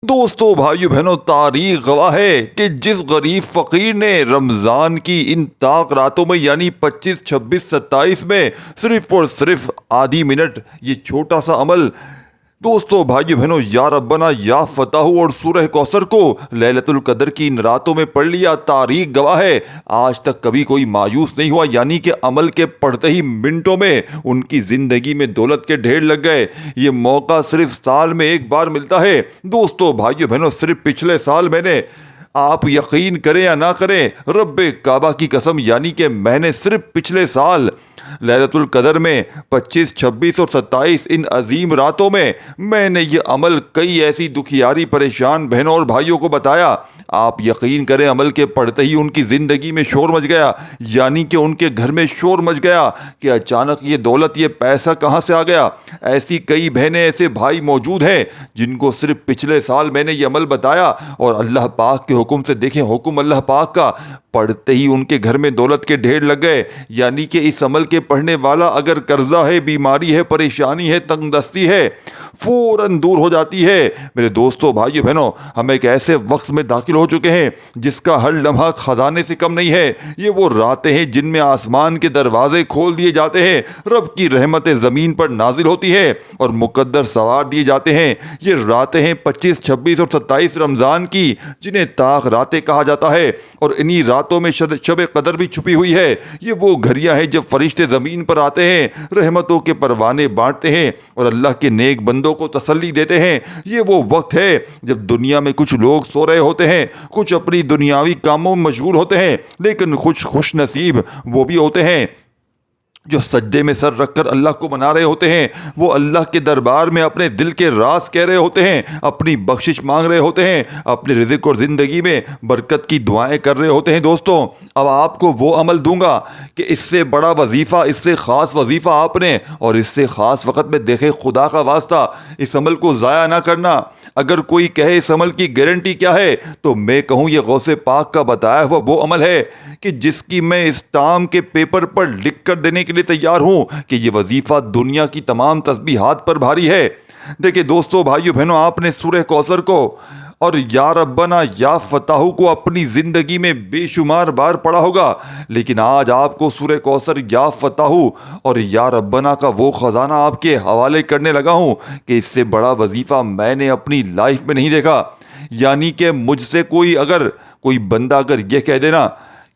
دوستو بھائیو بہنوں، تاریخ گواہ ہے کہ جس غریب فقیر نے رمضان کی ان طاق راتوں میں یعنی 25، 26، 27 میں صرف اور صرف آدھی منٹ یہ چھوٹا سا عمل دوستو بھائیو بہنوں یا ربنا یا فتح اور سورہ کوثر کو لیلۃ القدر کی ان راتوں میں پڑھ لیا، تاریخ گواہ ہے آج تک کبھی کوئی مایوس نہیں ہوا، یعنی کہ عمل کے پڑھتے ہی منٹوں میں ان کی زندگی میں دولت کے ڈھیر لگ گئے۔ یہ موقع صرف سال میں ایک بار ملتا ہے دوستو بھائیو بہنوں۔ صرف پچھلے سال آپ یقین کریں یا نہ کریں، رب کعبہ کی قسم، یعنی کہ میں نے صرف پچھلے سال لیلۃ القدر میں 25، 26 اور 27 ان عظیم راتوں میں نے یہ عمل کئی ایسی دکھیاری پریشان بہنوں اور بھائیوں کو بتایا۔ آپ یقین کریں، عمل کے پڑھتے ہی ان کی زندگی میں شور مچ گیا، یعنی کہ ان کے گھر میں شور مچ گیا کہ اچانک یہ دولت، یہ پیسہ کہاں سے آ گیا۔ ایسی کئی بہنیں، ایسے بھائی موجود ہیں جن کو صرف پچھلے سال میں نے یہ عمل بتایا اور اللہ پاک کے حکم سے، دیکھیں حکم اللہ پاک کا، پڑھتے ہی ان کے گھر میں دولت کے ڈھیر لگ گئے۔ یعنی کہ اس عمل کے پڑھنے والا اگر قرضہ ہے، بیماری ہے، پریشانی ہے، تنگ دستی ہے، فوراً دور ہو جاتی ہے۔ میرے دوستوں بھائیو بہنوں، ہم ایک ایسے وقت میں داخل ہو چکے ہیں جس کا ہر لمحہ خزانے سے کم نہیں ہے۔ یہ وہ راتیں ہیں جن میں آسمان کے دروازے کھول دیے جاتے ہیں، رب کی رحمتیں زمین پر نازل ہوتی ہے اور مقدر سوار دیے جاتے ہیں۔ یہ راتیں ہیں 25، 26 اور 27 رمضان کی، جنہیں طاق راتیں کہا جاتا ہے، اور انہی راتوں میں شب قدر بھی چھپی ہوئی ہے۔ یہ وہ گھڑیاں ہیں جب فرشتے زمین پر آتے ہیں، رحمتوں کے پروانے بانٹتے ہیں اور اللہ کے نیک بندوں کو تسلی دیتے ہیں۔ یہ وہ وقت ہے جب دنیا میں کچھ لوگ سو رہے ہوتے ہیں، کچھ اپنی دنیاوی کاموں میں مشغول ہوتے ہیں، لیکن خوش نصیب وہ بھی ہوتے ہیں جو سجدے میں سر رکھ کر اللہ کو منا رہے ہوتے ہیں۔ وہ اللہ کے دربار میں اپنے دل کے راز کہہ رہے ہوتے ہیں، اپنی بخشش مانگ رہے ہوتے ہیں، اپنے رزق اور زندگی میں برکت کی دعائیں کر رہے ہوتے ہیں۔ دوستوں، اب آپ کو وہ عمل دوں گا کہ اس سے بڑا وظیفہ، اس سے خاص وظیفہ آپ نے، اور اس سے خاص وقت میں دیکھیں، خدا کا واسطہ اس عمل کو ضائع نہ کرنا۔ اگر کوئی کہے اس عمل کی گارنٹی کیا ہے، تو میں کہوں یہ غوث پاک کا بتایا ہوا وہ عمل ہے کہ جس کی میں اسٹامپ کے پیپر پر لکھ کر دینے کے لیے تیار ہوں کہ یہ وظیفہ دنیا کی تمام تسبیحات پر بھاری ہے۔ دیکھیں دوستو بھائیو بہنوں، آپ نے سورہ کوثر کو اور یا ربنا یا فتح کو اپنی زندگی میں بے شمار بار پڑھا ہوگا، لیکن آج آپ کو سورہ کوثر، یا فتح اور یا ربنا کا وہ خزانہ آپ کے حوالے کرنے لگا ہوں کہ اس سے بڑا وظیفہ میں نے اپنی لائف میں نہیں دیکھا۔ یعنی کہ مجھ سے کوئی بندہ اگر یہ کہہ دینا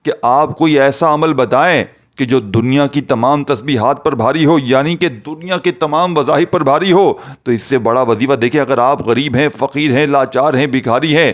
کہ آپ کوئی ایسا عمل بتائیں کہ جو دنیا کی تمام تسبیحات پر بھاری ہو، یعنی کہ دنیا کے تمام وظائف پر بھاری ہو، تو اس سے بڑا وظیفہ دیکھیں۔ اگر آپ غریب ہیں، فقیر ہیں، لاچار ہیں، بھکاری ہیں،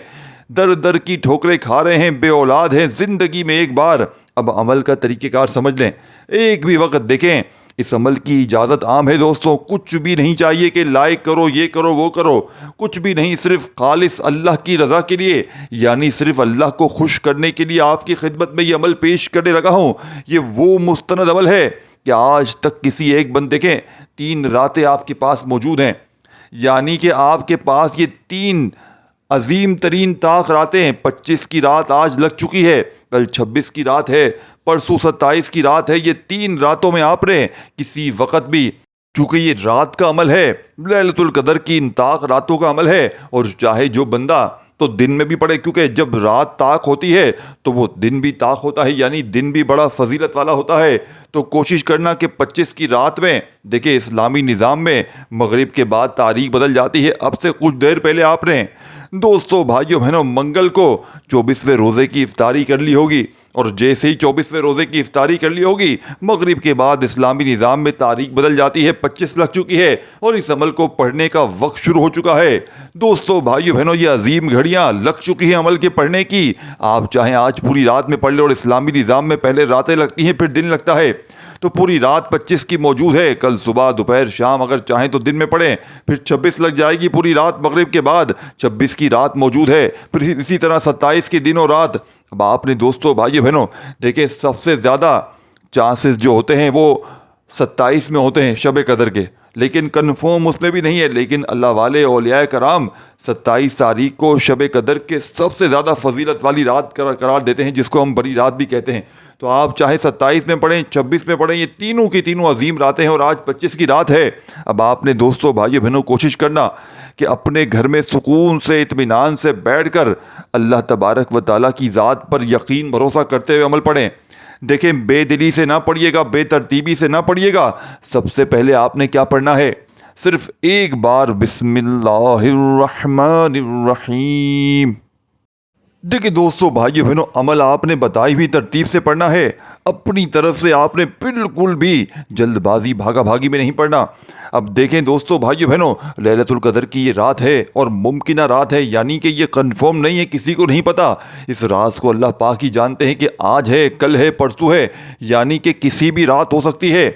در در کی ٹھوکریں کھا رہے ہیں، بے اولاد ہیں، زندگی میں ایک بار اب عمل کا طریقہ کار سمجھ لیں۔ ایک بھی وقت دیکھیں، اس عمل کی اجازت عام ہے دوستوں، کچھ بھی نہیں چاہیے کہ لائک کرو، یہ کرو، وہ کرو، کچھ بھی نہیں، صرف خالص اللہ کی رضا کے لیے، یعنی صرف اللہ کو خوش کرنے کے لیے آپ کی خدمت میں یہ عمل پیش کرنے لگا ہوں۔ یہ وہ مستند عمل ہے کہ آج تک کسی ایک بندے کے 3 راتیں آپ کے پاس موجود ہیں، یعنی کہ آپ کے پاس یہ 3 عظیم ترین طاق راتیں ہیں۔ 25 کی رات آج لگ چکی ہے، کل 26 کی رات ہے، پرسوں 27 کی رات ہے۔ یہ 3 راتوں میں آپ نے کسی وقت بھی، چونکہ یہ رات کا عمل ہے، لیلۃ القدر کی ان طاق راتوں کا عمل ہے، اور چاہے جو بندہ تو دن میں بھی پڑھے، کیونکہ جب رات طاق ہوتی ہے تو وہ دن بھی طاق ہوتا ہے، یعنی دن بھی بڑا فضیلت والا ہوتا ہے۔ تو کوشش کرنا کہ 25 کی رات میں، دیکھیں اسلامی نظام میں مغرب کے بعد تاریخ بدل جاتی ہے، اب سے کچھ دیر پہلے آپ نے دوستو بھائیو بہنوں منگل کو 24ویں روزے کی افطاری کر لی ہوگی، اور جیسے ہی 24ویں روزے کی افطاری کر لی ہوگی، مغرب کے بعد اسلامی نظام میں تاریخ بدل جاتی ہے، 25 لگ چکی ہے اور اس عمل کو پڑھنے کا وقت شروع ہو چکا ہے۔ دوستو بھائیو بہنوں، یہ عظیم گھڑیاں لگ چکی ہیں عمل کے پڑھنے کی۔ آپ چاہیں آج پوری رات میں پڑھ لیں، اور اسلامی نظام میں پہلے راتیں لگتی ہیں پھر دن لگتا ہے، تو پوری رات 25 کی موجود ہے، کل صبح دوپہر شام اگر چاہیں تو دن میں پڑھیں، پھر 26 لگ جائے گی پوری رات، مغرب کے بعد 26 کی رات موجود ہے، پھر اسی طرح 27 کی دن اور رات۔ اب آپ نے دوستو بھائیو بہنوں دیکھیں، سب سے زیادہ چانسز جو ہوتے ہیں وہ 27 میں ہوتے ہیں شب قدر کے، لیکن کنفرم اس میں بھی نہیں ہے، لیکن اللہ والے اولیاء کرام 27 تاریخ کو شب قدر کے سب سے زیادہ فضیلت والی رات قرار دیتے ہیں، جس کو ہم بڑی رات بھی کہتے ہیں۔ تو آپ چاہے 27 میں پڑھیں، 26 میں پڑھیں، یہ تینوں کی تینوں عظیم راتیں ہیں، اور آج 25 کی رات ہے۔ اب آپ نے دوستو بھائیو بہنوں کوشش کرنا کہ اپنے گھر میں سکون سے اطمینان سے بیٹھ کر اللہ تبارک و تعالیٰ کی ذات پر یقین بھروسہ کرتے ہوئے عمل پڑھیں۔ دیکھیں، بے دلی سے نہ پڑھیے گا، بے ترتیبی سے نہ پڑھیے گا۔ سب سے پہلے آپ نے کیا پڑھنا ہے؟ صرف ایک بار بسم اللہ الرحمن الرحیم۔ دیکھیں دوستو، بھائیو بہنوں، عمل آپ نے بتائی ہوئی ترتیب سے پڑھنا ہے۔ اپنی طرف سے آپ نے بالکل بھی جلد بازی بھاگا بھاگی میں نہیں پڑھنا۔ اب دیکھیں دوستو، بھائیو بہنوں، لیلۃ القدر کی یہ رات ہے اور ممکنہ رات ہے، یعنی کہ یہ کنفرم نہیں ہے، کسی کو نہیں پتا۔ اس راز کو اللہ پاک ہی جانتے ہیں کہ آج ہے، کل ہے، پرسوں ہے، یعنی کہ کسی بھی رات ہو سکتی ہے۔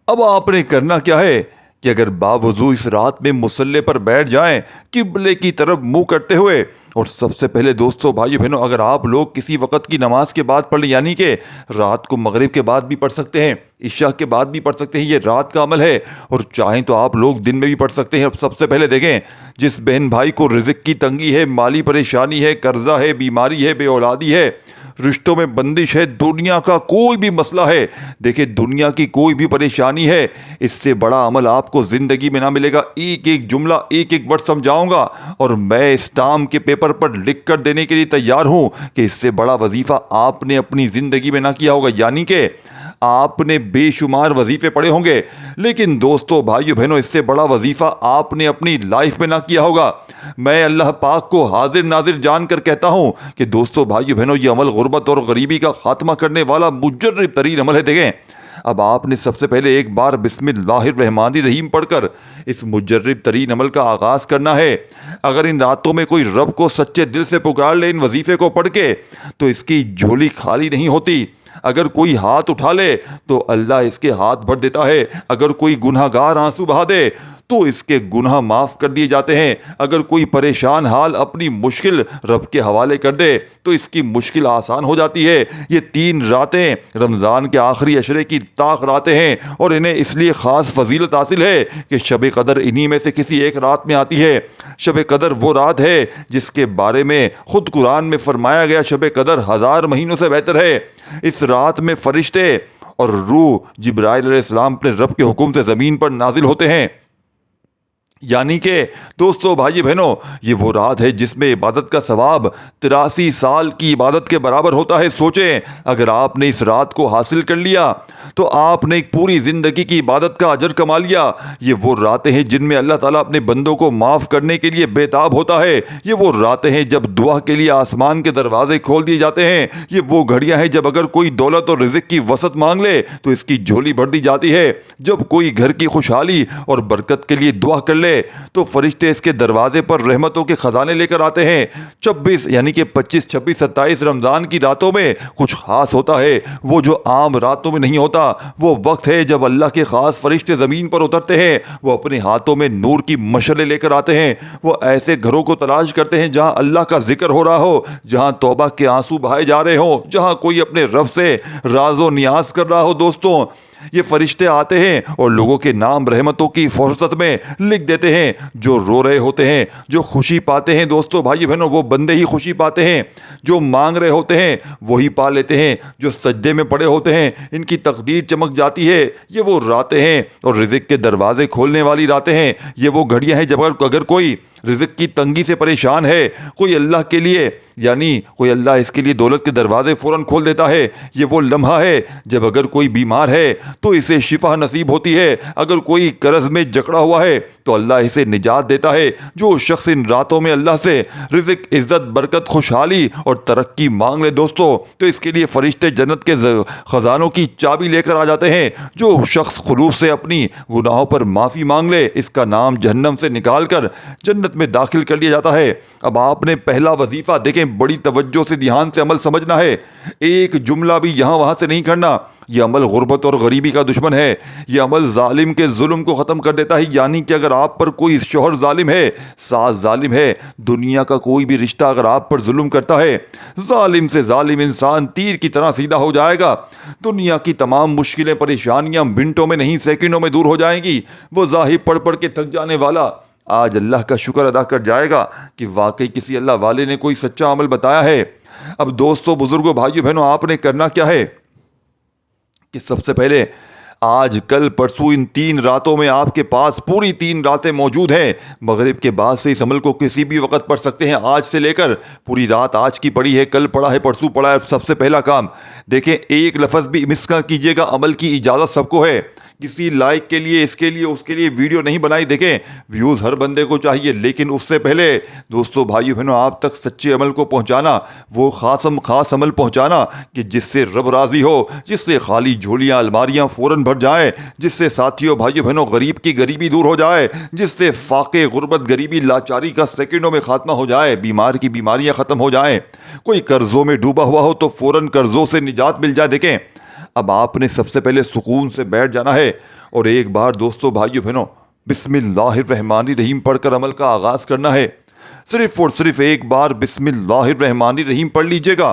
اب آپ نے کرنا کیا ہے کہ اگر باوضو اس رات میں مصلی پر بیٹھ جائیں قبلے کی طرف منہ کرتے ہوئے، اور سب سے پہلے دوستو بھائیو بہنوں، اگر آپ لوگ کسی وقت کی نماز کے بعد پڑھ لیں، یعنی کہ رات کو مغرب کے بعد بھی پڑھ سکتے ہیں، عشاء کے بعد بھی پڑھ سکتے ہیں، یہ رات کا عمل ہے، اور چاہیں تو آپ لوگ دن میں بھی پڑھ سکتے ہیں۔ اب سب سے پہلے دیکھیں، جس بہن بھائی کو رزق کی تنگی ہے، مالی پریشانی ہے، قرضہ ہے، بیماری ہے، بے اولادی ہے، رشتوں میں بندش ہے، دنیا کا کوئی بھی مسئلہ ہے، دیکھیں دنیا کی کوئی بھی پریشانی ہے، اس سے بڑا عمل آپ کو زندگی میں نہ ملے گا۔ ایک ایک جملہ، ایک ایک ورڈ سمجھاؤں گا، اور میں اسٹامپ کے پیپر پر لکھ کر دینے کے لیے تیار ہوں کہ اس سے بڑا وظیفہ آپ نے اپنی زندگی میں نہ کیا ہوگا۔ یعنی کہ آپ نے بے شمار وظیفے پڑھے ہوں گے، لیکن دوستو بھائیو بہنوں، اس سے بڑا وظیفہ آپ نے اپنی لائف میں نہ کیا ہوگا۔ میں اللہ پاک کو حاضر ناظر جان کر کہتا ہوں کہ دوستو بھائیو بہنوں، یہ عمل غربت اور غریبی کا خاتمہ کرنے والا مجرب ترین عمل ہے۔ دیکھیں، اب آپ نے سب سے پہلے ایک بار بسم اللہ الرحمن الرحیم پڑھ کر اس مجرب ترین عمل کا آغاز کرنا ہے۔ اگر ان راتوں میں کوئی رب کو سچے دل سے پکار لے ان وظیفے کو پڑھ کے، تو اس کی جھولی خالی نہیں ہوتی۔ اگر کوئی ہاتھ اٹھا لے تو اللہ اس کے ہاتھ بھر دیتا ہے۔ اگر کوئی گناہ گار آنسو بہا دے تو اس کے گناہ معاف کر دیے جاتے ہیں۔ اگر کوئی پریشان حال اپنی مشکل رب کے حوالے کر دے تو اس کی مشکل آسان ہو جاتی ہے۔ یہ 3 راتیں رمضان کے آخری عشرے کی طاق راتیں ہیں، اور انہیں اس لیے خاص فضیلت حاصل ہے کہ شب قدر انہی میں سے کسی ایک رات میں آتی ہے۔ شب قدر وہ رات ہے جس کے بارے میں خود قرآن میں فرمایا گیا، شب قدر 1000 مہینوں سے بہتر ہے۔ اس رات میں فرشتے اور روح جبرائیل علیہ السلام اپنے رب کے حکم سے زمین پر نازل ہوتے ہیں۔ یعنی کہ دوستو بھائی بہنوں، یہ وہ رات ہے جس میں عبادت کا ثواب 83 سال کی عبادت کے برابر ہوتا ہے۔ سوچیں، اگر آپ نے اس رات کو حاصل کر لیا تو آپ نے ایک پوری زندگی کی عبادت کا اجر کما لیا۔ یہ وہ راتیں ہیں جن میں اللہ تعالیٰ اپنے بندوں کو معاف کرنے کے لیے بے تاب ہوتا ہے۔ یہ وہ راتیں ہیں جب دعا کے لیے آسمان کے دروازے کھول دیے جاتے ہیں۔ یہ وہ گھڑیاں ہیں جب اگر کوئی دولت اور رزق کی وسعت مانگ لے تو اس کی جھولی بھر دی جاتی ہے۔ جب کوئی گھر کی خوشحالی اور برکت کے لیے دعا کر لے تو فرشتے اس کے دروازے پر رحمتوں کے خزانے لے کر آتے ہیں۔ 26 یعنی کہ 25، 26، 27 رمضان کی راتوں میں کچھ خاص ہوتا ہے، وہ جو عام راتوں میں نہیں ہوتا۔ وہ وقت ہے جب اللہ کے خاص فرشتے زمین پر اترتے ہیں۔ وہ اپنے ہاتھوں میں نور کی مشعلیں لے کر آتے ہیں۔ وہ ایسے گھروں کو تلاش کرتے ہیں جہاں اللہ کا ذکر ہو رہا ہو، جہاں توبہ کے آنسو بہائے جا رہے ہوں، جہاں کوئی اپنے رب سے راز و نیاز کر رہا ہو۔ دوستوں، یہ فرشتے آتے ہیں اور لوگوں کے نام رحمتوں کی فہرست میں لکھ دیتے ہیں۔ جو رو رہے ہوتے ہیں، جو خوشی پاتے ہیں، دوستو بھائی بہنوں، وہ بندے ہی خوشی پاتے ہیں۔ جو مانگ رہے ہوتے ہیں وہی پا لیتے ہیں۔ جو سجدے میں پڑے ہوتے ہیں ان کی تقدیر چمک جاتی ہے۔ یہ وہ راتیں ہیں اور رزق کے دروازے کھولنے والی راتیں ہیں۔ یہ وہ گھڑیاں ہیں جب اگر کوئی رزق کی تنگی سے پریشان ہے، کوئی اللہ کے لیے کوئی اللہ اس کے لیے دولت کے دروازے فوراً کھول دیتا ہے۔ یہ وہ لمحہ ہے جب اگر کوئی بیمار ہے تو اسے شفا نصیب ہوتی ہے۔ اگر کوئی قرض میں جکڑا ہوا ہے تو اللہ اسے نجات دیتا ہے۔ جو شخص ان راتوں میں اللہ سے رزق، عزت، برکت، خوشحالی اور ترقی مانگ لے دوستو، تو اس کے لیے فرشتے جنت کے خزانوں کی چابی لے کر آ جاتے ہیں۔ جو شخص خلوص سے اپنی گناہوں پر معافی مانگ لے، اس کا نام جہنم سے نکال کر جنت میں داخل کر لیا جاتا ہے۔ اب آپ نے پہلا وظیفہ دیکھیں، بڑی توجہ سے دھیان سے عمل سمجھنا ہے۔ ایک جملہ بھی یہاں وہاں سے نہیں کرنا۔ یہ عمل غربت اور غریبی کا دشمن ہے۔ یہ عمل ظالم کے ظلم کو ختم کر دیتا ہے۔ یعنی کہ اگر آپ پر کوئی شوہر ظالم ہے، ساس ظالم ہے، دنیا کا کوئی بھی رشتہ اگر آپ پر ظلم کرتا ہے، ظالم سے ظالم انسان تیر کی طرح سیدھا ہو جائے گا۔ دنیا کی تمام مشکلیں، پریشانیاں منٹوں میں نہیں سیکنڈوں میں دور ہو جائیں گی۔ وہ ظاہر پڑھ پڑھ کے تھک جانے والا آج اللہ کا شکر ادا کر جائے گا کہ واقعی کسی اللہ والے نے کوئی سچا عمل بتایا ہے۔ اب دوستو، بزرگوں، بھائیو، بہنوں، آپ نے کرنا کیا ہے کہ سب سے پہلے آج کل پرسوں ان 3 راتوں میں آپ کے پاس پوری 3 راتیں موجود ہیں. مغرب کے بعد سے اس عمل کو کسی بھی وقت پڑھ سکتے ہیں. آج سے لے کر پوری رات آج کی پڑھی ہے, کل پڑھا ہے, پرسوں پڑھا ہے. سب سے پہلا کام دیکھیں, ایک لفظ بھی مس نہ کیجیے گا. عمل کی اجازت سب کو ہے. کسی لائک کے لیے, اس کے لیے, اس کے لیے ویڈیو نہیں بنائی. دیکھیں ویوز ہر بندے کو چاہیے, لیکن اس سے پہلے دوستو بھائیو بہنوں آپ تک سچے عمل کو پہنچانا, وہ خاص عمل پہنچانا کہ جس سے رب راضی ہو, جس سے خالی جھولیاں الماریاں فوراً بھر جائیں, جس سے ساتھیوں بھائیو بہنوں غریب کی غریبی دور ہو جائے, جس سے فاقے غربت غریبی لاچاری کا سیکنڈوں میں خاتمہ ہو جائے, بیمار کی بیماریاں ختم ہو جائیں, کوئی قرضوں میں ڈوبا ہوا ہو تو فوراً قرضوں سے نجات مل جائے. دیکھیں اب آپ نے سب سے پہلے سکون سے بیٹھ جانا ہے اور ایک بار دوستو بھائیو بہنوں بسم اللہ الرحمن الرحیم پڑھ کر عمل کا آغاز کرنا ہے. صرف اور صرف ایک بار بسم اللہ الرحمن الرحیم پڑھ لیجئے گا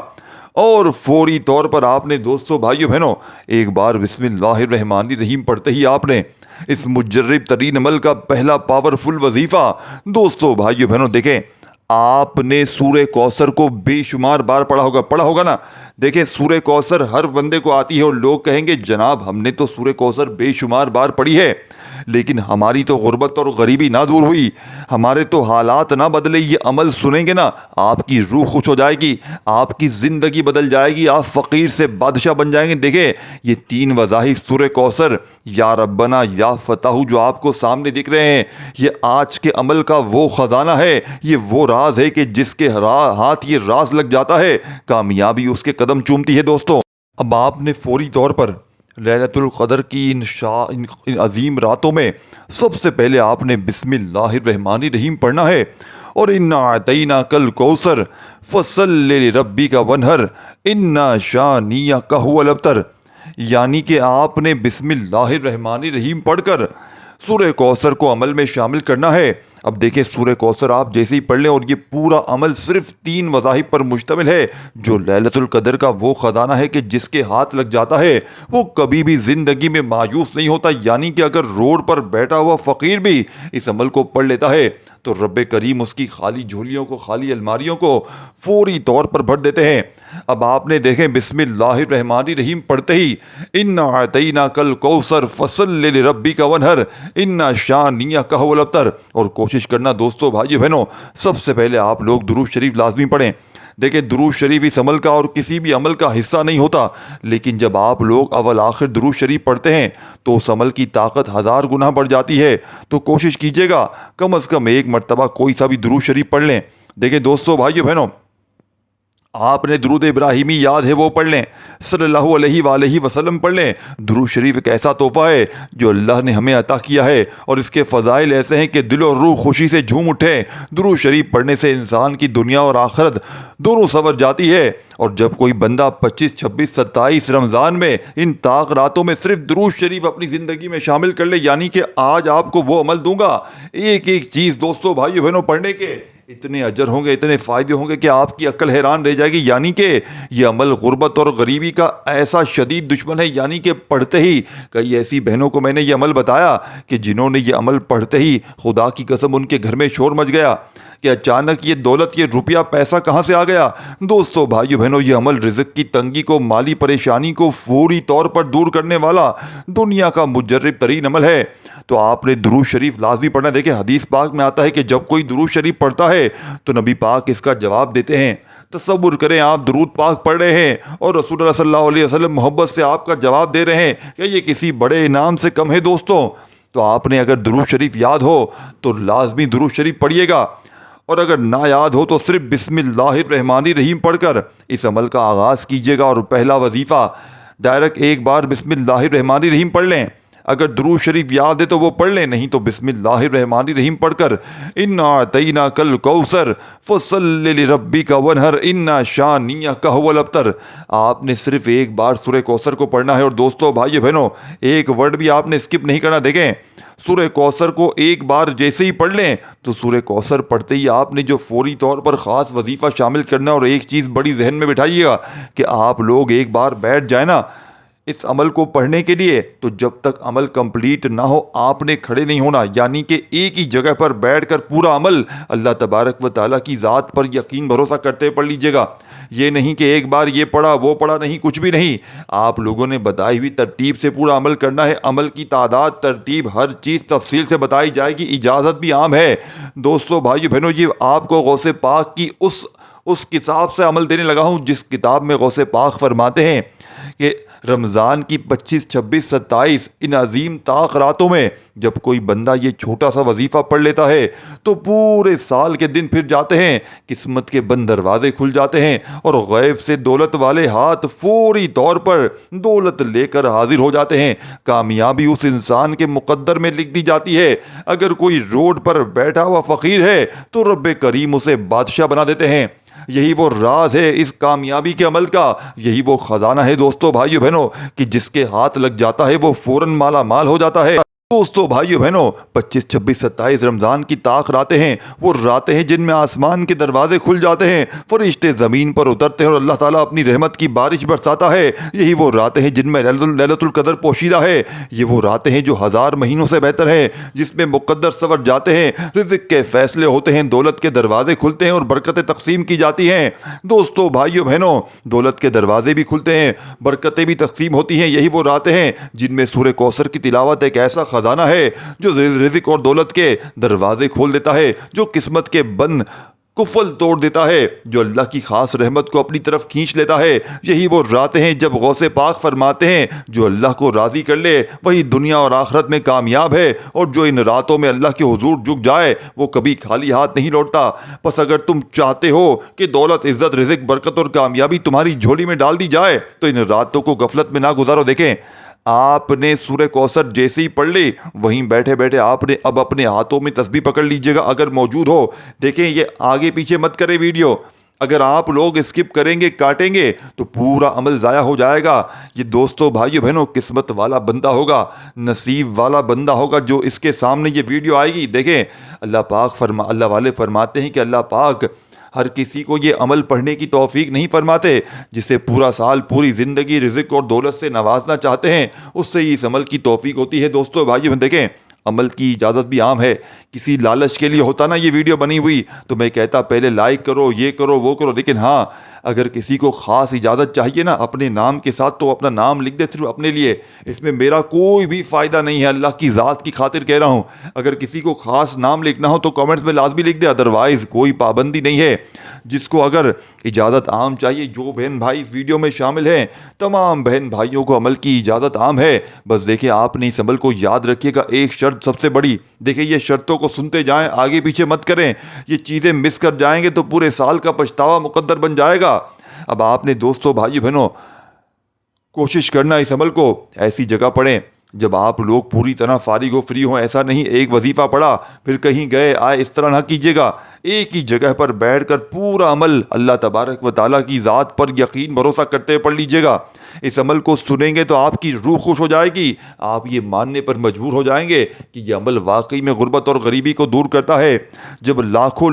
اور فوری طور پر آپ نے دوستو بھائیو بہنوں ایک بار بسم اللہ الرحمن الرحیم پڑھتے ہی آپ نے اس مجرب ترین عمل کا پہلا پاورفل وظیفہ دوستو بھائیو بہنوں دیکھیں آپ نے سورہ کوثر کو بے شمار بار پڑھا ہوگا نا. دیکھیں سورہ کوثر ہر بندے کو آتی ہے اور لوگ کہیں گے جناب ہم نے تو سورہ کوثر بے شمار بار پڑھی ہے, لیکن ہماری تو غربت اور غریبی نہ دور ہوئی, ہمارے تو حالات نہ بدلے. یہ عمل سنیں گے نا آپ کی روح خوش ہو جائے گی, آپ کی زندگی بدل جائے گی, آپ فقیر سے بادشاہ بن جائیں گے. دیکھیں یہ 3 وظائف سورہ کوثر, یا ربنا, یا فتح جو آپ کو سامنے دکھ رہے ہیں, یہ آج کے عمل کا وہ خزانہ ہے, یہ وہ راز ہے کہ جس کے ہاتھ یہ راز لگ جاتا ہے کامیابی اس کے قدم چومتی ہے. دوستوں اب آپ نے فوری طور پر لیلۃ القدر کی ان عظیم راتوں میں سب سے پہلے آپ نے بسم اللہ الرحمن الرحیم پڑھنا ہے اور انا اعطیناک الکوثر فصل لربک وانحر ان شانئک هو الابتر, یعنی کہ آپ نے بسم اللہ الرحمن الرحیم پڑھ کر سورہ کوثر کو عمل میں شامل کرنا ہے. اب دیکھیں سورہ کوثر آپ جیسے ہی پڑھ لیں, اور یہ پورا عمل صرف 3 وظائف پر مشتمل ہے جو لیلۃ القدر کا وہ خزانہ ہے کہ جس کے ہاتھ لگ جاتا ہے وہ کبھی بھی زندگی میں مایوس نہیں ہوتا. یعنی کہ اگر روڈ پر بیٹھا ہوا فقیر بھی اس عمل کو پڑھ لیتا ہے تو رب کریم اس کی خالی جھولیوں کو, خالی الماریوں کو فوری طور پر بھر دیتے ہیں. اب آپ نے دیکھیں بسم اللہ الرحمن الرحیم پڑھتے ہی انا اعطیناک الکوثر فصل لربک وانحر ان شانئک هو الابتر, اور کوشش کرنا دوستو بھائیو بہنوں سب سے پہلے آپ لوگ درود شریف لازمی پڑھیں. دیکھیں درود شریف اس عمل کا اور کسی بھی عمل کا حصہ نہیں ہوتا, لیکن جب آپ لوگ اول آخر درود شریف پڑھتے ہیں تو اس عمل کی طاقت 1000 گنا بڑھ جاتی ہے. تو کوشش کیجئے گا کم از کم ایک مرتبہ کوئی سا بھی درود شریف پڑھ لیں. دیکھیں دوستو بھائیو بہنوں آپ نے درود ابراہیمی یاد ہے وہ پڑھ لیں, صلی اللہ علیہ وآلہ وسلم پڑھ لیں. درود شریف ایک ایسا تحفہ ہے جو اللہ نے ہمیں عطا کیا ہے اور اس کے فضائل ایسے ہیں کہ دل و روح خوشی سے جھوم اٹھے. درود شریف پڑھنے سے انسان کی دنیا اور آخرت دونوں سنور جاتی ہے. اور جب کوئی بندہ 25, 26, 27 رمضان میں ان طاق راتوں میں صرف درود شریف اپنی زندگی میں شامل کر لے, یعنی کہ آج آپ کو وہ عمل دوں گا ایک ایک چیز دوستو بھائیو بہنوں پڑھنے کے اتنے اجر ہوں گے, اتنے فائدے ہوں گے کہ آپ کی عقل حیران رہ جائے گی. یعنی کہ یہ عمل غربت اور غریبی کا ایسا شدید دشمن ہے, یعنی کہ پڑھتے ہی کئی ایسی بہنوں کو میں نے یہ عمل بتایا کہ جنہوں نے یہ عمل پڑھتے ہی خدا کی قسم ان کے گھر میں شور مچ گیا کہ اچانک یہ دولت, یہ روپیہ پیسہ کہاں سے آ گیا. دوستو بھائیو بہنوں یہ عمل رزق کی تنگی کو, مالی پریشانی کو فوری طور پر دور کرنے والا دنیا کا مجرب ترین عمل ہے. تو آپ نے درود شریف لازمی پڑھنا. دیکھیں حدیث پاک میں آتا ہے کہ جب کوئی درود شریف پڑھتا ہے تو نبی پاک اس کا جواب دیتے ہیں. تصور کریں آپ درود پاک پڑھ رہے ہیں اور رسول اللہ صلی اللہ علیہ وسلم محبت سے آپ کا جواب دے رہے ہیں کہ یہ کسی بڑے انعام سے کم ہے. دوستوں تو آپ نے اگر درود شریف یاد ہو تو لازمی درود شریف پڑھیے گا, اور اگر نہ یاد ہو تو صرف بسم اللہ الرحمن الرحیم پڑھ کر اس عمل کا آغاز کیجیے گا. اور پہلا وظیفہ ڈائریکٹ ایک بار بسم اللہ الرحمن الرحیم پڑھ لیں. اگر درود شریف یاد ہے تو وہ پڑھ لیں, نہیں تو بسم اللہ الرحمن الرحیم پڑھ کر انا اعطیناک الکوثر فصل لربک وانحر ان شانئک هو الابتر آپ نے صرف ایک بار سورہ کوثر کو پڑھنا ہے. اور دوستو بھائیو بہنوں ایک ورڈ بھی آپ نے اسکپ نہیں کرنا. دیکھیں سورہ کوثر کو ایک بار جیسے ہی پڑھ لیں تو سورہ کوثر پڑھتے ہی آپ نے جو فوری طور پر خاص وظیفہ شامل کرنا, اور ایک چیز بڑی ذہن میں بٹھائیے گا کہ آپ لوگ ایک بار بیٹھ جائیں نا, اس عمل کو پڑھنے کے لیے، تو جب تک عمل کمپلیٹ نہ ہو آپ نے کھڑے نہیں ہونا، یعنی کہ ایک ہی جگہ پر بیٹھ کر پورا عمل اللہ تبارک و تعالیٰ کی ذات پر یقین بھروسہ کرتے پڑھ لیجئے گا۔ یہ نہیں کہ ایک بار یہ پڑھا وہ پڑھا نہیں، کچھ بھی نہیں، آپ لوگوں نے بتائی ہوئی ترتیب سے پورا عمل کرنا ہے۔ عمل کی تعداد، ترتیب، ہر چیز تفصیل سے بتائی جائے گی، اجازت بھی عام ہے۔ دوستو بھائیو بہنوں، یہ آپ کو غوث پاک کی اس کتاب سے عمل دینے لگا ہوں جس کتاب میں غوث پاک فرماتے ہیں کہ رمضان کی 25، 26، 27 ان عظیم طاق راتوں میں جب کوئی بندہ یہ چھوٹا سا وظیفہ پڑھ لیتا ہے تو پورے سال کے دن پھر جاتے ہیں، قسمت کے بند دروازے کھل جاتے ہیں اور غیب سے دولت والے ہاتھ فوری طور پر دولت لے کر حاضر ہو جاتے ہیں۔ کامیابی اس انسان کے مقدر میں لکھ دی جاتی ہے۔ اگر کوئی روڈ پر بیٹھا ہوا فقیر ہے تو رب کریم اسے بادشاہ بنا دیتے ہیں۔ یہی وہ راز ہے اس کامیابی کے عمل کا، یہی وہ خزانہ ہے دوستو بھائیو بہنوں کہ جس کے ہاتھ لگ جاتا ہے وہ فوراً مالا مال ہو جاتا ہے۔ دوستو بھائیو بہنوں، 25، 26، 27 رمضان کی طاق راتیں ہیں، وہ راتیں ہیں جن میں آسمان کے دروازے کھل جاتے ہیں، فرشتے زمین پر اترتے ہیں اور اللہ تعالیٰ اپنی رحمت کی بارش برساتا ہے۔ یہی وہ راتیں ہیں جن میں لیلۃ القدر پوشیدہ ہے۔ یہ وہ راتیں ہیں جو 1000 مہینوں سے بہتر ہیں، جس میں مقدر سور جاتے ہیں، رزق کے فیصلے ہوتے ہیں، دولت کے دروازے کھلتے ہیں اور برکتیں تقسیم کی جاتی ہیں۔ دوستو بھائیو بہنوں، دولت کے دروازے بھی کھلتے ہیں، برکتیں بھی تقسیم ہوتی ہیں۔ یہی وہ راتیں ہیں جن میں سورہ کوثر کی تلاوت ایک ایسا خزانہ ہے جو رزق اور دولت کے دروازے کھول دیتا ہے، جو قسمت کے بند کفل توڑ دیتا ہے، جو اللہ کی خاص رحمت کو اپنی طرف کھینچ لیتا ہے۔ یہی وہ راتیں ہیں جب غوث پاک فرماتے ہیں جو اللہ کو راضی کر لے وہی دنیا اور آخرت میں کامیاب ہے، اور جو ان راتوں میں اللہ کے حضور جھک جائے وہ کبھی خالی ہاتھ نہیں لوٹتا۔ بس اگر تم چاہتے ہو کہ دولت، عزت، رزق، برکت اور کامیابی تمہاری جھولی میں ڈال دی جائے تو ان راتوں کو غفلت میں نہ گزارو۔ دیکھیں، آپ نے سورہ کوثر جیسے ہی پڑھ لی، وہیں بیٹھے بیٹھے آپ نے اب اپنے ہاتھوں میں تسبیح پکڑ لیجئے گا اگر موجود ہو۔ دیکھیں، یہ آگے پیچھے مت کرے ویڈیو، اگر آپ لوگ اسکپ کریں گے، کاٹیں گے تو پورا عمل ضائع ہو جائے گا۔ یہ دوستو بھائیو بہنوں قسمت والا بندہ ہوگا، نصیب والا بندہ ہوگا جو اس کے سامنے یہ ویڈیو آئے گی۔ دیکھیں، اللہ والے فرماتے ہیں کہ اللہ پاک ہر کسی کو یہ عمل پڑھنے کی توفیق نہیں فرماتے، جسے پورا سال، پوری زندگی رزق اور دولت سے نوازنا چاہتے ہیں، اس سے ہی اس عمل کی توفیق ہوتی ہے۔ دوستو بھائیو دیکھیں، عمل کی اجازت بھی عام ہے۔ کسی لالچ کے لیے ہوتا نا یہ ویڈیو بنی ہوئی تو میں کہتا پہلے لائک کرو، یہ کرو، وہ کرو، لیکن ہاں اگر کسی کو خاص اجازت چاہیے نا اپنے نام کے ساتھ تو اپنا نام لکھ دے صرف اپنے لیے، اس میں میرا کوئی بھی فائدہ نہیں ہے، اللہ کی ذات کی خاطر کہہ رہا ہوں۔ اگر کسی کو خاص نام لکھنا ہو تو کامنٹس میں لازمی لکھ دے، ادروائز کوئی پابندی نہیں ہے۔ جس کو اگر اجازت عام چاہیے، جو بہن بھائی اس ویڈیو میں شامل ہیں تمام بہن بھائیوں کو عمل کی اجازت عام ہے۔ بس دیکھیں، آپ نے اس عمل کو یاد رکھیے گا، ایک شرط سب سے بڑی، دیکھیں یہ شرطوں کو سنتے جائیں، آگے پیچھے مت کریں، یہ چیزیں مس کر جائیں گے تو پورے سال کا پچھتاوا مقدر بن جائے گا۔ اب آپ نے دوستو بھائی بہنوں کوشش کرنا اس عمل کو ایسی جگہ پڑھیں جب آپ لوگ پوری طرح فارغ و فری ہوں۔ ایسا نہیں ایک وظیفہ پڑھا پھر کہیں گئے آئے، اس طرح نہ کیجیے گا۔ ایک ہی جگہ پر بیٹھ کر پورا عمل اللہ تبارک و تعالیٰ کی ذات پر یقین بھروسہ کرتے پڑھ لیجیے گا۔ اس عمل کو سنیں گے تو آپ کی روح خوش ہو جائے گی، آپ یہ ماننے پر مجبور ہو جائیں گے کہ یہ عمل واقعی میں غربت اور غریبی کو دور کرتا ہے۔ جب لاکھوں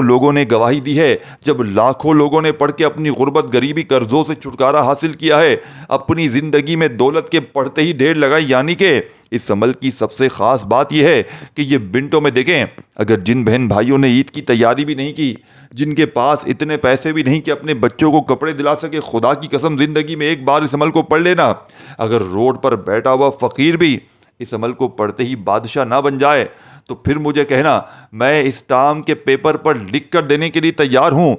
لوگوں نے گواہی دی ہے، جب لاکھوں لوگوں نے پڑھ کے اپنی غربت، غریبی، قرضوں سے چھٹکارا حاصل کیا ہے، اپنی زندگی میں دولت کے پڑھتے ہی ڈھیر لگائی، یعنی کہ اس عمل کی سب سے خاص بات یہ ہے کہ یہ منٹوں میں دیکھیں، اگر جن بہن بھائیوں نے عید کی تیاری بھی نہیں کی، جن کے پاس اتنے پیسے بھی نہیں کہ اپنے بچوں کو کپڑے دلا سکے، خدا کی قسم زندگی میں ایک بار اس عمل کو پڑھ لینا۔ اگر روڈ پر بیٹھا ہوا فقیر بھی اس عمل کو پڑھتے ہی بادشاہ نہ بن جائے تو پھر مجھے کہنا، میں اس ٹام کے پیپر پر لکھ کر دینے کے لیے تیار ہوں۔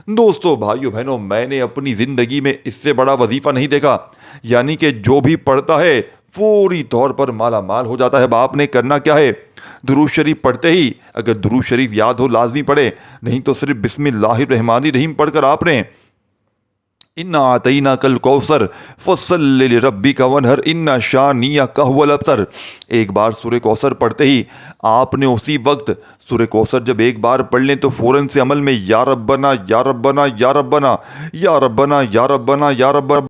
دوستو بھائیو بہنوں، میں نے اپنی زندگی میں اس سے بڑا وظیفہ نہیں دیکھا، یعنی کہ جو بھی پڑھتا ہے فوری طور پر مالا مال ہو جاتا ہے۔ اب آپ نے کرنا کیا ہے، درود شریف پڑھتے ہی، اگر درود شریف یاد ہو لازمی پڑھے، نہیں تو صرف بسم اللہ الرحمن الرحیم پڑھ کر آپ نے اِنَّا أَعْطَيْنَاكَ الْكَوْثَرَ فَصَلِّ لِرَبِّكَ وَانْحَرْ إِنَّ شَانِئَكَ هُوَ الْأَبْتَرُ۔ ایک بار سورہ کوثر پڑھتے ہی آپ نے اسی وقت سورہ کوثر جب ایک بار پڑھ لیں تو فوراً سے عمل میں یا ربنا یا ربنا یا ربنا یا ربنا یا ربنا یا ربنا۔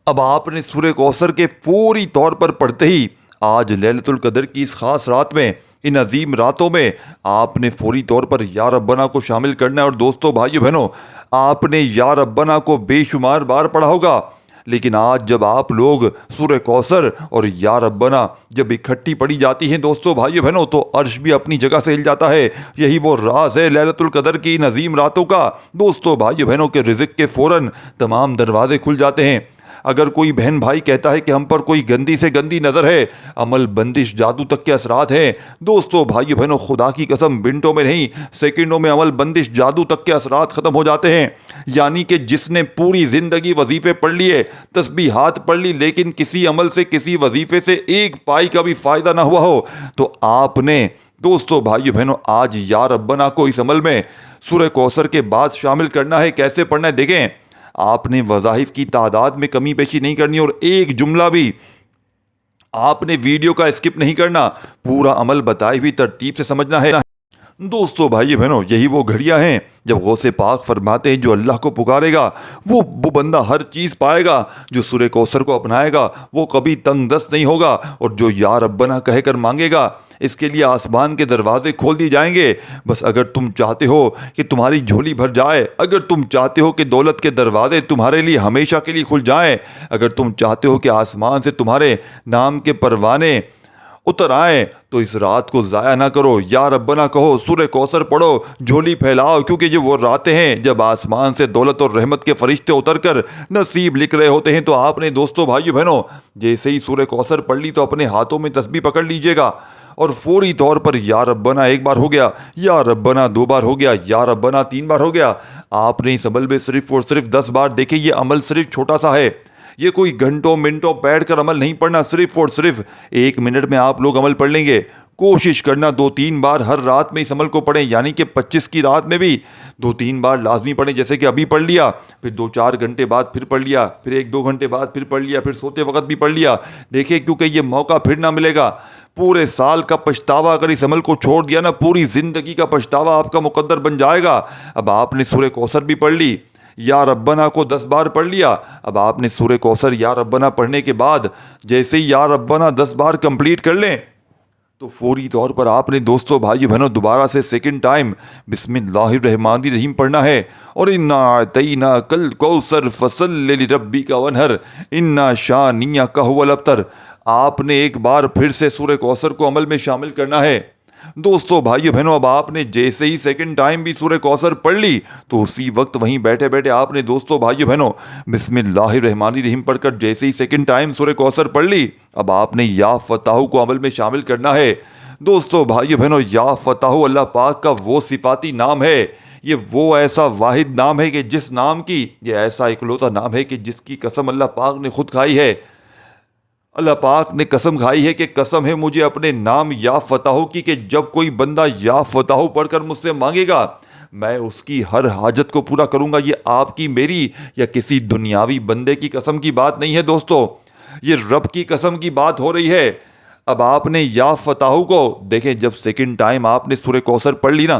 اب آپ نے سورہ کوثر کے فوری طور پر پڑھتے ہی آج لیلۃ القدر کی اس خاص رات میں، ان عظیم راتوں میں آپ نے فوری طور پر یا ربنا کو شامل کرنا ہے۔ اور دوستو بھائیو بہنوں، آپ نے یا ربنا کو بے شمار بار پڑھا ہوگا، لیکن آج جب آپ لوگ سورہ کوثر اور یا ربنا جب اکٹھی پڑھی جاتی ہیں دوستو بھائیو بہنوں تو عرش بھی اپنی جگہ سے ہل جاتا ہے۔ یہی وہ راز ہے لیلۃ القدر کی ان عظیم راتوں کا دوستو بھائیو بہنوں کے رزق کے فوراً تمام دروازے کھل جاتے ہیں۔ اگر کوئی بہن بھائی کہتا ہے کہ ہم پر کوئی گندی سے گندی نظر ہے، عمل بندش جادو تک کے اثرات ہیں، دوستو بھائیو بہنوں خدا کی قسم منٹوں میں نہیں سیکنڈوں میں عمل بندش جادو تک کے اثرات ختم ہو جاتے ہیں۔ یعنی کہ جس نے پوری زندگی وظیفے پڑھ لیے، تسبیحات پڑھ لی، لیکن کسی عمل سے کسی وظیفے سے ایک پائی کا بھی فائدہ نہ ہوا ہو، تو آپ نے دوستو بھائیو بہنوں آج یا ربنا کو اس عمل میں سورہ کوثر کے بعد شامل کرنا ہے۔ کیسے پڑھنا ہے دیکھیں، آپ نے وظائف کی تعداد میں کمی بیشی نہیں کرنی اور ایک جملہ بھی آپ نے ویڈیو کا اسکپ نہیں کرنا، پورا عمل بتائی ہوئی ترتیب سے سمجھنا ہے۔ دوستو بھائی بہنوں یہی وہ گھڑیاں ہیں جب غوث پاک فرماتے ہیں جو اللہ کو پکارے گا وہ بندہ ہر چیز پائے گا، جو سورہ کوثر کو اپنائے گا وہ کبھی تنگ دست نہیں ہوگا، اور جو یا ربنا کہہ کر مانگے گا اس کے لیے آسمان کے دروازے کھول دی جائیں گے۔ بس اگر تم چاہتے ہو کہ تمہاری جھولی بھر جائے، اگر تم چاہتے ہو کہ دولت کے دروازے تمہارے لیے ہمیشہ کے لیے کھل جائیں، اگر تم چاہتے ہو کہ آسمان سے تمہارے نام کے پروانے اتر آئیں، تو اس رات کو ضائع نہ کرو، یا ربنا کہو، سورہ کوثر پڑھو، جھولی پھیلاؤ، کیونکہ یہ وہ راتیں ہیں جب آسمان سے دولت اور رحمت کے فرشتے اتر کر نصیب لکھ رہے ہوتے ہیں۔ تو آپ نے دوستو بھائیو بہنوں جیسے ہی سورہ کوثر پڑھ لی تو اپنے ہاتھوں میں تسبیح پکڑ لیجئے گا اور فوری طور پر یا ربنا ایک بار ہو گیا، یا ربنا 2 بار ہو گیا، یا ربنا 3 بار ہو گیا۔ آپ نے اس عمل میں صرف اور صرف 10 بار، دیکھیں یہ عمل صرف چھوٹا سا ہے، یہ کوئی گھنٹوں منٹوں بیٹھ کر عمل نہیں پڑھنا، صرف اور صرف 1 منٹ میں آپ لوگ عمل پڑھ لیں گے۔ کوشش کرنا 2-3 بار ہر رات میں اس عمل کو پڑھیں، یعنی کہ 25 کی رات میں بھی 2-3 بار لازمی پڑھیں، جیسے کہ ابھی پڑھ لیا، پھر 2-4 گھنٹے بعد پھر پڑھ لیا، پھر 1-2 گھنٹے بعد پھر پڑھ لیا، پھر سوتے وقت بھی پڑھ لیا۔ دیکھیں کیونکہ یہ موقع پھر نہ ملے گا، پورے سال کا پچھتاوا اگر اس عمل کو چھوڑ دیا نا، پوری زندگی کا پچھتاوا آپ کا مقدر بن جائے گا۔ اب آپ نے سورہ کوثر بھی پڑھ لی، یا ربنا کو 10 بار پڑھ لیا، اب آپ نے سورہ کوثر یا ربنا پڑھنے کے بعد جیسے ہی یا ربنا 10 بار کمپلیٹ کر لیں تو فوری طور پر آپ نے دوستو بھائی بہنوں دوبارہ سے سیکنڈ ٹائم بسم اللہ الرحمن الرحیم پڑھنا ہے، اور انا اعطیناک الکوثر فصل لربک وانحر ان شانئک ھو الابتر۔ آپ نے ایک بار پھر سے سورہ کوثر کو عمل میں شامل کرنا ہے۔ دوستو بھائیو بہنوں اب آپ نے جیسے ہی سیکنڈ ٹائم بھی سورہ کوثر پڑھ لی تو اسی وقت وہیں بیٹھے بیٹھے آپ نے دوستو بھائیو بہنوں بسم اللہ الرحمن الرحیم پڑھ کر جیسے ہی سیکنڈ ٹائم سورہ کوثر پڑھ لی، اب آپ نے یا فتح کو عمل میں شامل کرنا ہے۔ دوستو بھائیو بہنوں یا فتح اللہ پاک کا وہ صفاتی نام ہے، یہ وہ ایسا واحد نام ہے کہ جس نام کی، یہ ایسا اکلوتا نام ہے کہ جس کی قسم اللہ پاک نے خود کھائی ہے۔ اللہ پاک نے قسم کھائی ہے کہ قسم ہے مجھے اپنے نام یا فتح کی کہ جب کوئی بندہ یا فتح پڑھ کر مجھ سے مانگے گا میں اس کی ہر حاجت کو پورا کروں گا۔ یہ آپ کی میری یا کسی دنیاوی بندے کی قسم کی بات نہیں ہے دوستو، یہ رب کی قسم کی بات ہو رہی ہے۔ اب آپ نے یا فتح کو دیکھیں، جب سیکنڈ ٹائم آپ نے سورہ کوثر پڑھ لی نا،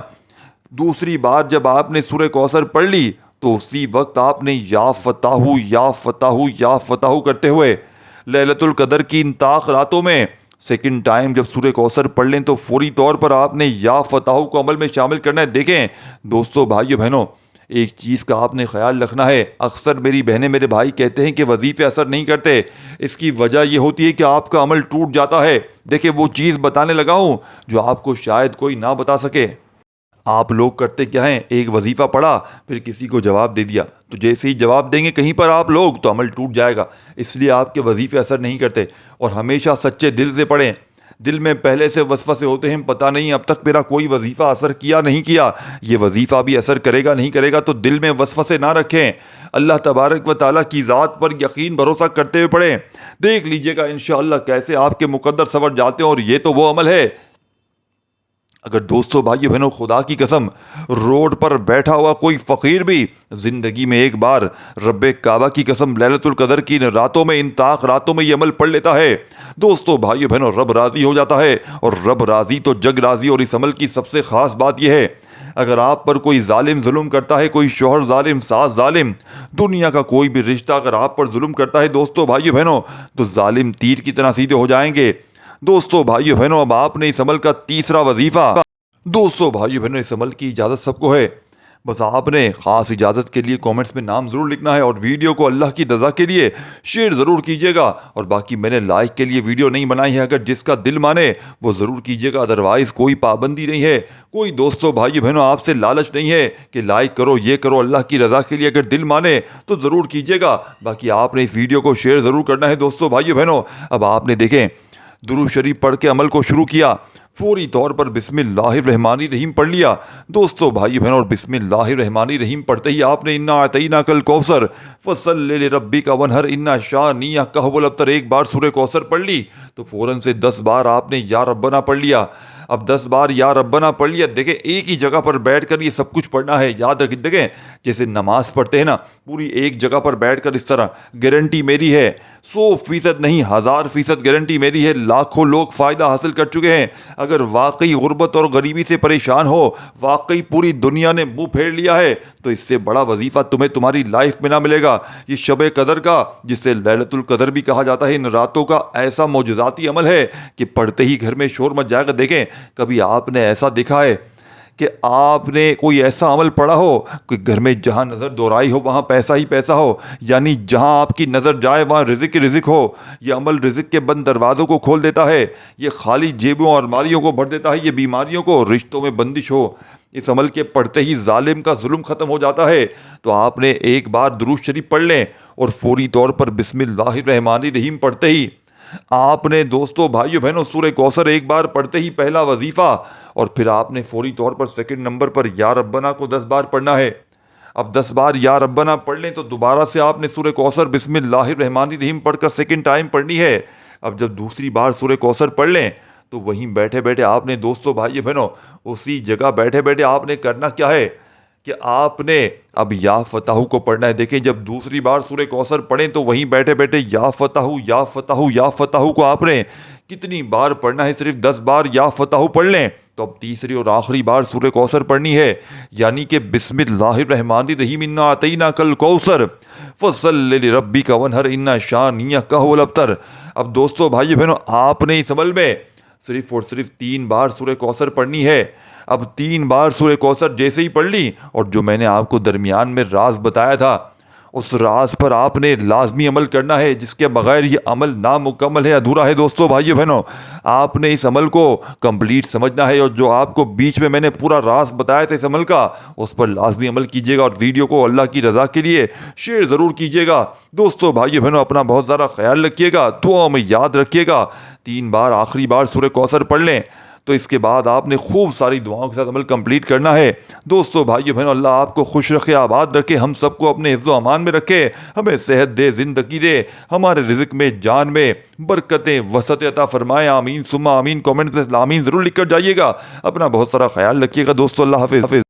دوسری بار جب آپ نے سورہ کوثر پڑھ لی تو اسی وقت آپ نے یا فتح یا فتح یا فتح کرتے ہوئے لیلۃ القدر کی ان طاق راتوں میں سیکنڈ ٹائم جب سورہ کوثر پڑھ لیں تو فوری طور پر آپ نے یا فتح کو عمل میں شامل کرنا ہے۔ دیکھیں دوستو بھائیو بہنوں ایک چیز کا آپ نے خیال رکھنا ہے، اکثر میری بہنیں میرے بھائی کہتے ہیں کہ وظیفے اثر نہیں کرتے، اس کی وجہ یہ ہوتی ہے کہ آپ کا عمل ٹوٹ جاتا ہے۔ دیکھیں وہ چیز بتانے لگا ہوں جو آپ کو شاید کوئی نہ بتا سکے۔ آپ لوگ کرتے کیا ہیں، ایک وظیفہ پڑھا پھر کسی کو جواب دے دیا، تو جیسے ہی جواب دیں گے کہیں پر آپ لوگ تو عمل ٹوٹ جائے گا، اس لیے آپ کے وظیفے اثر نہیں کرتے۔ اور ہمیشہ سچے دل سے پڑھیں، دل میں پہلے سے وسوسے ہوتے ہیں پتہ نہیں اب تک میرا کوئی وظیفہ اثر کیا نہیں کیا، یہ وظیفہ بھی اثر کرے گا نہیں کرے گا، تو دل میں وسوسے نہ رکھیں، اللہ تبارک و تعالیٰ کی ذات پر یقین بھروسہ کرتے ہوئے پڑھیں، دیکھ لیجئے گا انشاءاللہ کیسے آپ کے مقدر سنور جاتے ہیں۔ اور یہ تو وہ عمل ہے، اگر دوستو بھائیو بہنوں خدا کی قسم روڈ پر بیٹھا ہوا کوئی فقیر بھی زندگی میں ایک بار رب کعبہ کی قسم لیلۃ القدر کی ان راتوں میں، ان طاق راتوں میں یہ عمل پڑھ لیتا ہے، دوستو بھائیو بہنوں رب راضی ہو جاتا ہے، اور رب راضی تو جگ راضی۔ اور اس عمل کی سب سے خاص بات یہ ہے، اگر آپ پر کوئی ظالم ظلم کرتا ہے، کوئی شوہر ظالم، ساس ظالم، دنیا کا کوئی بھی رشتہ اگر آپ پر ظلم کرتا ہے دوستو بھائیو بہنوں تو ظالم تیر کی طرح سیدھے ہو جائیں گے۔ دوستو بھائیو بہنوں اب آپ نے اس عمل کا تیسرا وظیفہ، دوستو بھائیو بہنوں اس عمل کی اجازت سب کو ہے، بس آپ نے خاص اجازت کے لیے کامنٹس میں نام ضرور لکھنا ہے اور ویڈیو کو اللہ کی رضا کے لیے شیئر ضرور کیجیے گا. اور باقی میں نے لائک کے لیے ویڈیو نہیں بنائی ہے, اگر جس کا دل مانے وہ ضرور کیجیے گا, ادروائز کوئی پابندی نہیں ہے. کوئی دوستوں بھائی بہنوں آپ سے لالچ نہیں ہے کہ لائک کرو یہ کرو, اللہ کی رضا کے لیے اگر دل مانے تو ضرور کیجیے گا. باقی آپ نے اس ویڈیو کو شیئر ضرور کرنا ہے دوستوں بھائی بہنوں. اب آپ نے دیکھیں درود شریف پڑھ کے عمل کو شروع کیا, فوری طور پر بسم اللہ الرحمن الرحیم پڑھ لیا دوستوں بھائی بہنوں, اور بسم اللہ الرحمن الرحیم پڑھتے ہی آپ نے انا اعطیناک الکوثر فصلی لربک وانحر انا شانئک هو الابتر ایک بار سورہ کوثر پڑھ لی تو فوراً سے 10 بار آپ نے یا ربنا پڑھ لیا. اب 10 بار یا ربنا پڑھ لیا, دیکھیں ایک ہی جگہ پر بیٹھ کر یہ سب کچھ پڑھنا ہے, یاد رکھیں. دیکھیں جیسے نماز پڑھتے ہیں نا, پوری ایک جگہ پر بیٹھ کر اس طرح, گارنٹی میری ہے 100% نہیں 1000% گارنٹی میری ہے, لاکھوں لوگ فائدہ حاصل کر چکے ہیں. اگر واقعی غربت اور غریبی سے پریشان ہو, واقعی پوری دنیا نے منہ پھیر لیا ہے, تو اس سے بڑا وظیفہ تمہیں تمہاری لائف میں نہ ملے گا. یہ شب قدر کا, جسے لیلۃ القدر بھی کہا جاتا ہے, ان راتوں کا ایسا معجزاتی عمل ہے کہ پڑھتے ہی گھر میں شور مچ جائے گا. دیکھیں کبھی آپ نے ایسا دیکھا ہے کہ آپ نے کوئی ایسا عمل پڑھا ہو کہ گھر میں جہاں نظر دورائی ہو وہاں پیسہ ہی پیسہ ہو, یعنی جہاں آپ کی نظر جائے وہاں رزق ہی رزق ہو. یہ عمل رزق کے بند دروازوں کو کھول دیتا ہے, یہ خالی جیبوں اور الماریوں کو بھر دیتا ہے, یہ بیماریوں کو, رشتوں میں بندش ہو. اس عمل کے پڑھتے ہی ظالم کا ظلم ختم ہو جاتا ہے. تو آپ نے ایک بار درود شریف پڑھ لیں اور فوری طور پر بسم اللہ الرحمن الرحیم پڑھتے ہی آپ نے دوستوں بھائیو بہنوں سورہ کوثر ایک بار پڑھتے ہی پہلا وظیفہ, اور پھر آپ نے فوری طور پر سیکنڈ نمبر پر یا ربنا کو 10 بار پڑھنا ہے. اب 10 بار یا ربنا پڑھ لیں تو دوبارہ سے آپ نے سورہ کوثر بسم اللہ الرحمن الرحیم پڑھ کر سیکنڈ ٹائم پڑھنی ہے. اب جب دوسری بار سورہ کوثر پڑھ لیں تو وہیں بیٹھے بیٹھے آپ نے دوستوں بھائی بہنوں اسی جگہ بیٹھے بیٹھے آپ نے کرنا کیا ہے کہ آپ نے اب یا فتح کو پڑھنا ہے. دیکھیں جب دوسری بار سورہ کوثر پڑھیں تو وہیں بیٹھے بیٹھے یا فتح یا فتح یا فتح کو آپ نے کتنی بار پڑھنا ہے, صرف 10 بار یا فتح پڑھ لیں تو اب تیسری اور آخری بار سورہ کوثر پڑھنی ہے, یعنی کہ بسم اللہ الرحمن الرحیم انا اعطیناک الکوثر فصلی لربک وانحر انا شانئک هو الابتر. اب دوستوں بھائی بہنوں آپ نے اس عمل میں صرف اور صرف 3 بار سورہ کوثر پڑھنی ہے. اب 3 بار سورہ کوثر جیسے ہی پڑھ لی, اور جو میں نے آپ کو درمیان میں راز بتایا تھا اس راز پر آپ نے لازمی عمل کرنا ہے, جس کے بغیر یہ عمل نامکمل ہے, ادھورا ہے. دوستوں بھائیو بہنوں آپ نے اس عمل کو کمپلیٹ سمجھنا ہے, اور جو آپ کو بیچ میں نے پورا راز بتایا تھا اس عمل کا اس پر لازمی عمل کیجیے گا, اور ویڈیو کو اللہ کی رضا کے لیے شیئر ضرور کیجیے گا. دوستوں بھائیو بہنوں اپنا بہت زیادہ خیال رکھیے گا, دعاؤں میں یاد رکھیے گا. 3 بار آخری بار سورہ کوثر پڑھ لیں تو اس کے بعد آپ نے خوب ساری دعاؤں کے ساتھ عمل کمپلیٹ کرنا ہے. دوستو بھائیو بہنوں اللہ آپ کو خوش رکھے, آباد رکھے, ہم سب کو اپنے حفظ و امان میں رکھے, ہمیں صحت دے, زندگی دے, ہمارے رزق میں جان میں برکتیں وسعت عطا فرمائے. آمین ثم آمین. کامنٹ میں آمین ضرور لکھ کر جائیے گا. اپنا بہت سارا خیال رکھیے گا دوستو. اللہ حافظ.